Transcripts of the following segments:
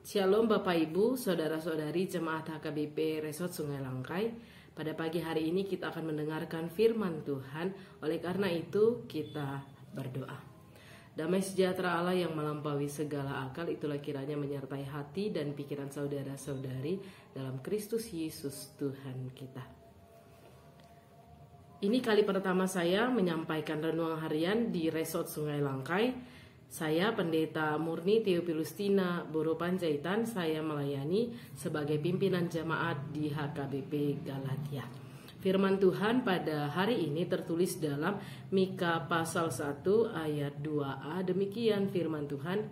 Shalom Bapak Ibu, Saudara-saudari Jemaat HKBP Resort Sungai Langkai. Pada pagi hari ini kita akan mendengarkan firman Tuhan. Oleh karena itu kita berdoa. Damai sejahtera Allah yang melampaui segala akal, itulah kiranya menyertai hati dan pikiran saudara-saudari dalam Kristus Yesus Tuhan kita. Ini kali pertama saya menyampaikan renungan harian di Resort Sungai Langkai. Saya Pendeta Murni Theopilustina Boro Panjaitan, saya melayani sebagai pimpinan jemaat di HKBP Galatia. Firman Tuhan pada hari ini tertulis dalam Mika pasal 1 ayat 2a. Demikian firman Tuhan,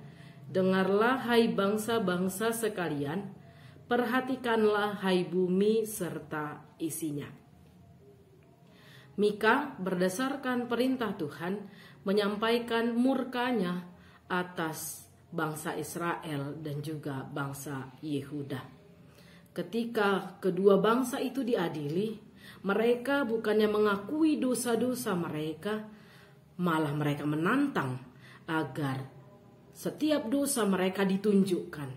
dengarlah hai bangsa-bangsa sekalian, perhatikanlah hai bumi serta isinya. Mika berdasarkan perintah Tuhan menyampaikan murkanya atas bangsa Israel dan juga bangsa Yehuda. Ketika kedua bangsa itu diadili, mereka bukannya mengakui dosa-dosa mereka, malah mereka menantang agar setiap dosa mereka ditunjukkan.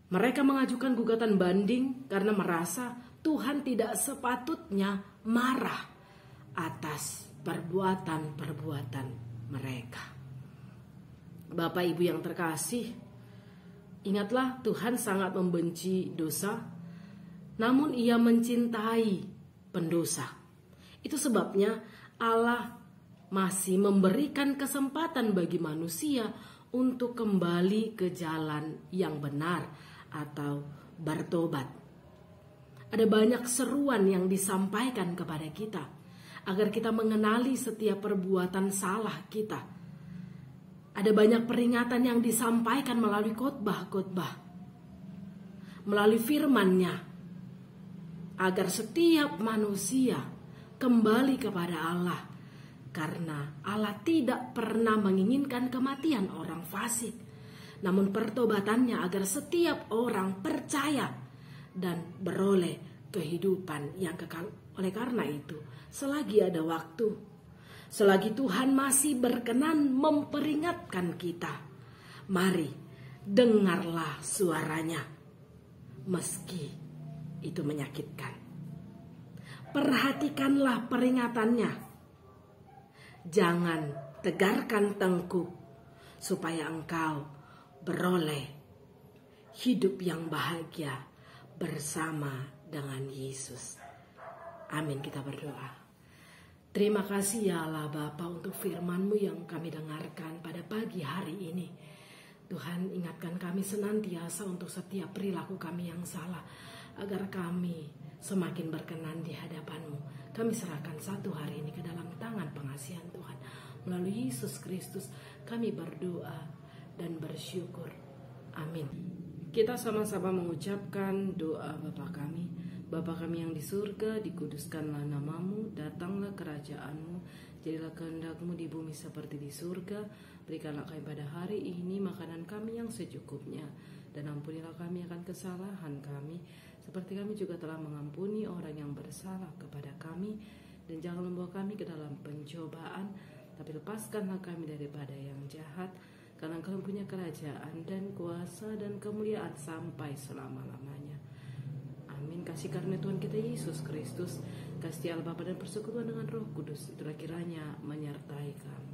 Mereka mengajukan gugatan banding karena merasa Tuhan tidak sepatutnya marah atas perbuatan-perbuatan mereka. Bapak Ibu yang terkasih, ingatlah Tuhan sangat membenci dosa, namun Ia mencintai pendosa. Itu sebabnya Allah masih memberikan kesempatan bagi manusia untuk kembali ke jalan yang benar atau bertobat. Ada banyak seruan yang disampaikan kepada kita agar kita mengenali setiap perbuatan salah kita. Ada banyak peringatan yang disampaikan melalui khotbah-khotbah, melalui firman-Nya, agar setiap manusia kembali kepada Allah, karena Allah tidak pernah menginginkan kematian orang fasik, namun pertobatannya agar setiap orang percaya dan beroleh kehidupan yang kekal. Oleh karena itu, selagi ada waktu, selagi Tuhan masih berkenan memperingatkan kita, mari dengarlah suaranya, meski itu menyakitkan. Perhatikanlah peringatannya. Jangan tegarkan tengkuk, supaya engkau beroleh hidup yang bahagia bersama dengan Yesus. Amin, kita berdoa. Terima kasih ya Allah Bapa untuk firman-Mu yang kami dengarkan pada pagi hari ini. Tuhan, ingatkan kami senantiasa untuk setiap perilaku kami yang salah, agar kami semakin berkenan di hadapan-Mu. Kami serahkan satu hari ini ke dalam tangan pengasihan Tuhan. Melalui Yesus Kristus kami berdoa dan bersyukur. Amin. Kita sama-sama mengucapkan doa Bapa kami. Bapa kami yang di surga, dikuduskanlah nama-Mu, datanglah kerajaan-Mu, jadilah kehendak-Mu di bumi seperti di surga. Berikanlah kami pada hari ini makanan kami yang secukupnya, dan ampunilah kami akan kesalahan kami, seperti kami juga telah mengampuni orang yang bersalah kepada kami. Dan jangan membawa kami ke dalam pencobaan, tapi lepaskanlah kami daripada yang jahat, karena Engkau punya kerajaan dan kuasa dan kemuliaan sampai selama-lamanya. Amin. Kasih karunia Tuhan kita Yesus Kristus, kasih Allah Bapa dan persekutuan dengan Roh Kudus, itulah kiranya menyertai kami.